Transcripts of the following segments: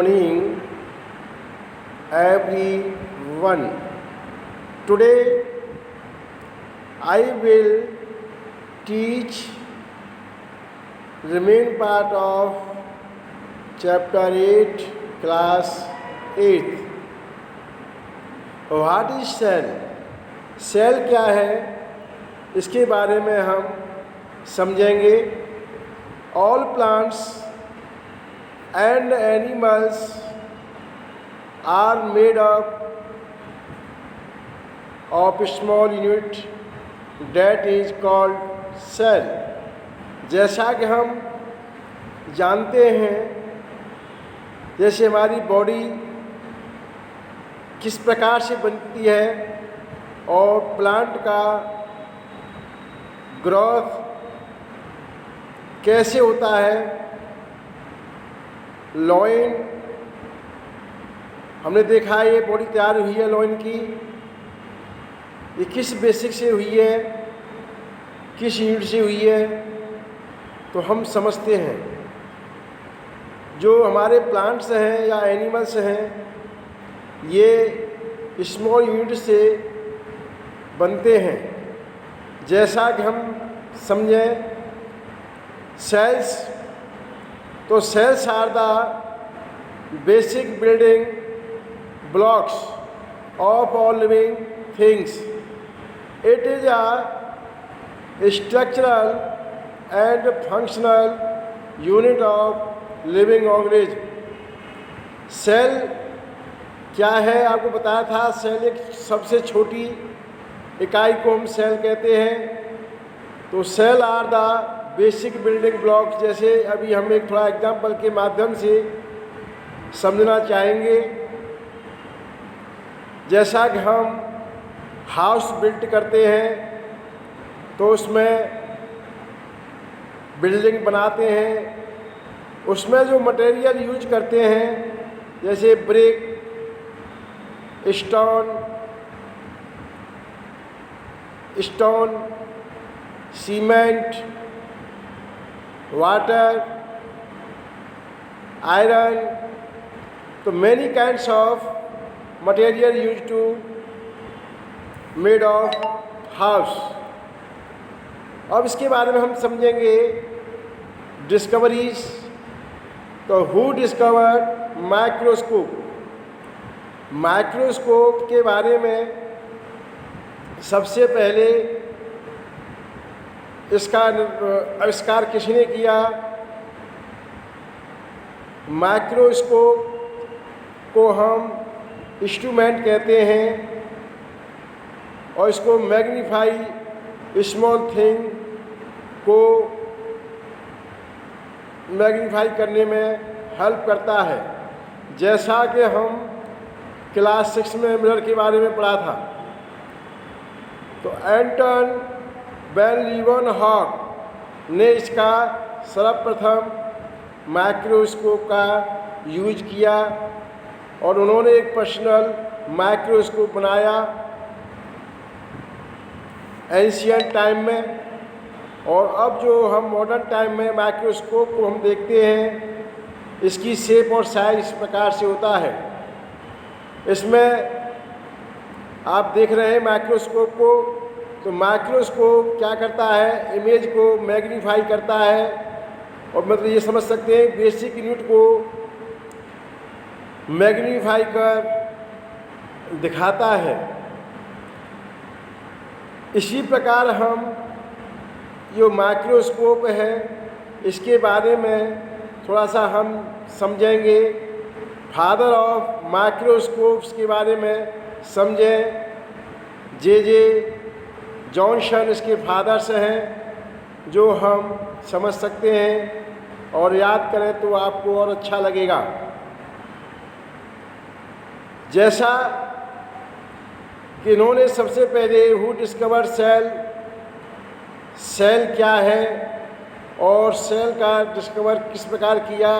morning, everyone. Today, I will teach remain part of chapter 8, class 8. What is cell? Cell क्या है, इसके बारे में हम समझेंगे. All plants and animals are made up of small unit that is called cell. जैसा कि हम जानते हैं, जैसे हमारी बॉडी किस प्रकार से बनती है और प्लांट का ग्रोथ कैसे होता है. लॉइन हमने देखा है, ये बॉडी तैयार हुई है लॉइन की, ये किस बेसिक से हुई है, किस यूनिट से हुई है, तो हम समझते हैं. जो हमारे प्लांट्स हैं या एनिमल्स हैं, ये स्मॉल यूनिट से बनते हैं. जैसा कि हम समझें सेल्स, तो cells are the basic building blocks of all living things. It is a structural and functional unit of living organism. Cell क्या है आपको बताया था. सेल एक सबसे छोटी इकाई को हम सेल कहते हैं. तो cell are the basic building blocks. जैसे अभी हम एक थोड़ा एग्जाम्पल के माध्यम से समझना चाहेंगे. जैसा कि हम हाउस बिल्ट करते हैं तो उसमें बिल्डिंग बनाते हैं, उसमें जो मटेरियल यूज करते हैं जैसे brick, stone, cement, water, iron, तो many kinds of material use to made of house. अब इसके बारे में हम समझेंगे डिस्कवरीज. तो हु डिस्कवर्ड माइक्रोस्कोप. माइक्रोस्कोप के बारे में सबसे पहले इसका आविष्कार किसने किया. माइक्रोस्कोप को हम इंस्ट्रूमेंट कहते हैं और इसको मैग्नीफाई स्मॉल थिंग को मैग्नीफाई करने में हेल्प करता है. जैसा कि हम क्लास 6 में मिरर के बारे में पढ़ा था. तो एंटन वैन लीeuwenhoek ने इसका सर्वप्रथम माइक्रोस्कोप का यूज किया और उन्होंने एक पर्सनल माइक्रोस्कोप बनाया एंशियंट टाइम में. और अब जो हम मॉडर्न टाइम में माइक्रोस्कोप को हम देखते हैं, इसकी शेप और साइज इस प्रकार से होता है. इसमें आप देख रहे हैं माइक्रोस्कोप को. तो माइक्रोस्कोप क्या करता है, इमेज को मैग्नीफाई करता है और मतलब ये समझ सकते हैं बेसिक यूनिट को मैग्नीफाई कर दिखाता है. इसी प्रकार हम जो माइक्रोस्कोप है इसके बारे में थोड़ा सा हम समझेंगे. फादर ऑफ माइक्रोस्कोप्स के बारे में समझें. जे जॉनसन इसके फादर्स हैं, जो हम समझ सकते हैं और याद करें तो आपको और अच्छा लगेगा. जैसा कि इन्होंने सबसे पहले हु डिस्कवर सेल, सेल क्या है और सेल का डिस्कवर किस प्रकार किया.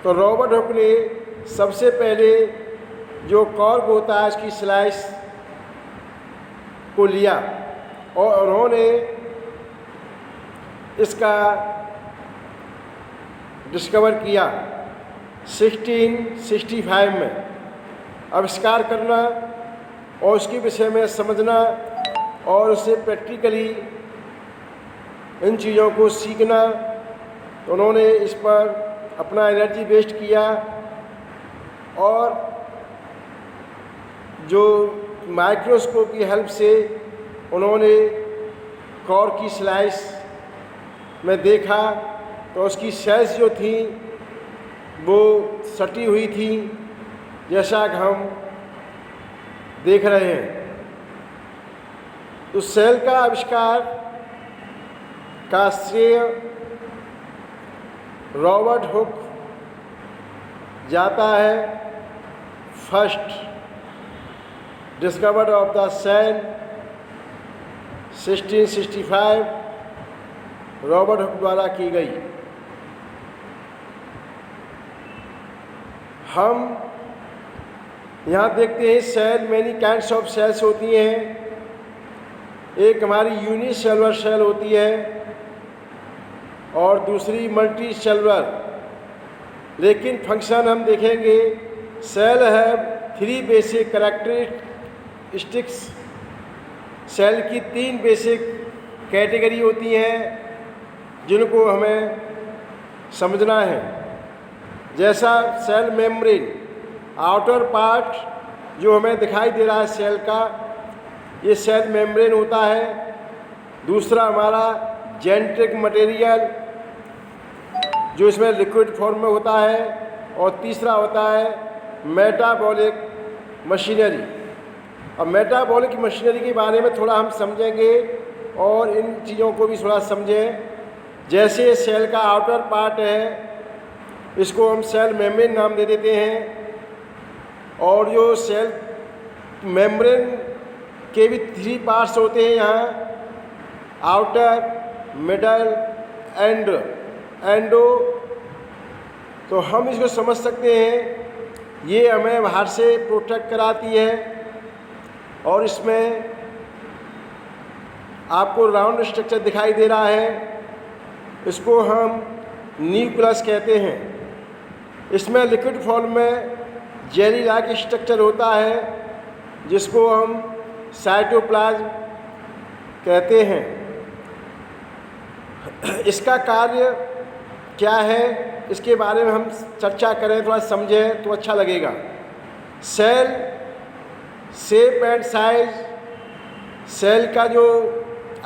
तो रॉबर्ट हुक ने सबसे पहले जो कॉर्क होता है इसकी स्लाइस को लिया और उन्होंने इसका डिस्कवर किया. 1665 में आविष्कार करना और उसके विषय में समझना और उसे प्रैक्टिकली इन चीज़ों को सीखना। तो उन्होंने इस पर अपना एनर्जी वेस्ट किया और जो माइक्रोस्कोप की हेल्प से उन्होंने कोर की स्लाइस में देखा तो उसकी सेल्स जो थी वो सटी हुई थी, जैसा कि हम देख रहे हैं। तो सेल का आविष्कार का श्रेय रॉबर्ट हुक जाता है। First discovered of the cell 1665 Robert Hooke द्वारा की गई। हम यहाँ देखते हैं cell many kinds of cells होती हैं। एक हमारी यूनिसेलुलर सेल होती है और दूसरी मल्टी सेलुलर। लेकिन फंक्शन हम देखेंगे सेल है 3 बेसिक कैरेक्टरिस्टिक्स। सेल की 3 बेसिक कैटेगरी होती हैं जिनको हमें समझना है। जैसा सेल मेम्ब्रेन, आउटर पार्ट जो हमें दिखाई दे रहा है सेल का, ये सेल मेम्ब्रेन होता है। दूसरा हमारा जेनेटिक मटेरियल जो इसमें लिक्विड फॉर्म में होता है, और तीसरा होता है मेटाबॉलिक मशीनरी। अब मेटाबॉलिक मशीनरी के बारे में थोड़ा हम समझेंगे और इन चीज़ों को भी थोड़ा समझें। जैसे सेल का आउटर पार्ट है, इसको हम सेल मेम्ब्रेन नाम दे देते हैं, और जो सेल मेम्ब्रेन के भी 3 पार्ट्स होते हैं यहाँ, आउटर, मिडल एंड एंडो। तो हम इसको समझ सकते हैं, ये हमें बाहर से प्रोटेक्ट कराती है और इसमें आपको राउंड स्ट्रक्चर दिखाई दे रहा है, इसको हम न्यूक्लियस कहते हैं। इसमें लिक्विड फॉर्म में जेली लाइक स्ट्रक्चर होता है जिसको हम साइटोप्लाज्म कहते हैं। इसका कार्य क्या है, इसके बारे में हम चर्चा करें, थोड़ा समझें तो अच्छा लगेगा। Cell shape and size, cell का जो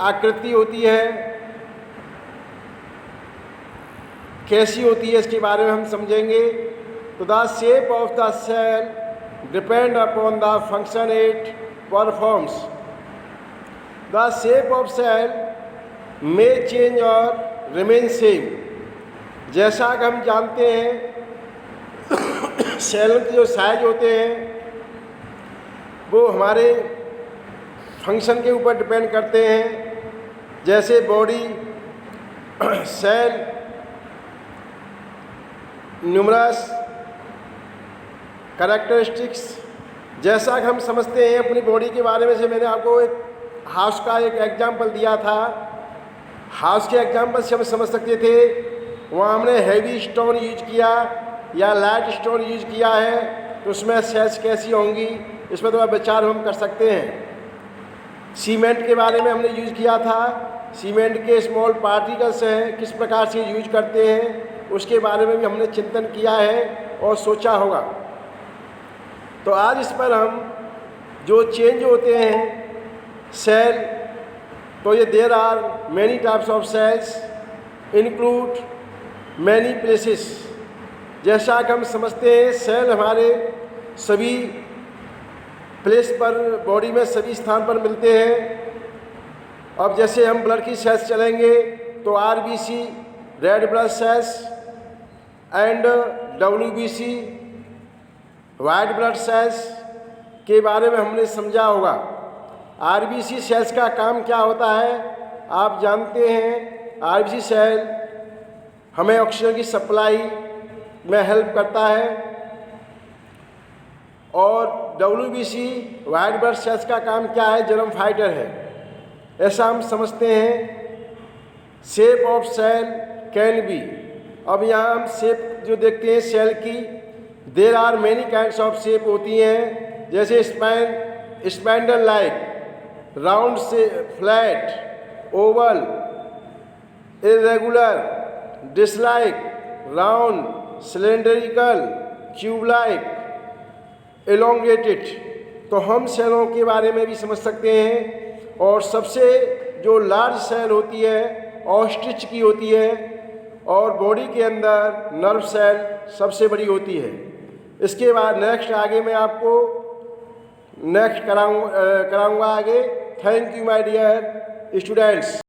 आकृति होती है कैसी होती है, इसके बारे में हम समझेंगे। तो the shape of the cell depend upon the function it performs. The shape of cell may change और रिमेन सेम। जैसा कि हम जानते हैं सेल के जो साइज होते हैं वो हमारे फंक्शन के ऊपर डिपेंड करते हैं। जैसे बॉडी सेल न्यूमरस कैरेक्टरिस्टिक्स, जैसा कि हम समझते हैं अपनी बॉडी के बारे में। से मैंने आपको एक हाउस का एक एग्जाम्पल दिया था। हाउस के एग्जाम्पल से हम समझ सकते थे, वहाँ हमने हैवी स्टोन यूज किया या लाइट स्टोन यूज किया है तो उसमें सेल्स कैसी होंगी, इसमें थोड़ा विचार हम कर सकते हैं। सीमेंट के बारे में हमने यूज किया था, सीमेंट के स्मॉल पार्टिकल्स हैं किस प्रकार से यूज करते हैं, उसके बारे में भी हमने चिंतन किया है और सोचा होगा। तो आज इस पर हम जो चेंज होते हैं सेल, तो ये there are many types of cells include many places. जैसा कि हम समझते हैं सेल हमारे सभी प्लेस पर बॉडी में सभी स्थान पर मिलते हैं। अब जैसे हम ब्लड की सेल्स चलेंगे तो RBC red blood cells and WBC white blood cells के बारे में हमने समझा होगा। आरबीसी सेल्स का काम क्या होता है आप जानते हैं। आरबीसी सेल हमें ऑक्सीजन की सप्लाई में हेल्प करता है, और डब्ल्यूबीसी वाइट ब्लड सेल्स का काम क्या है, जर्म फाइटर है, ऐसा हम समझते हैं। Shape of cell can be, अब यहाँ हम शेप जो देखते हैं सेल की, there are many kinds of shape होती हैं, जैसे स्पैंडल लाइक, राउंड से flat, oval, irregular, disc like, round, cylindrical, cube like, elongated. तो हम सेलों के बारे में भी समझ सकते हैं। और सबसे जो लार्ज सेल होती है ऑस्ट्रिच की होती है, और बॉडी के अंदर नर्व सेल सबसे बड़ी होती है। इसके बाद नेक्स्ट आगे मैं आपको नेक्स्ट कराऊंगा आगे। Thank you my dear students.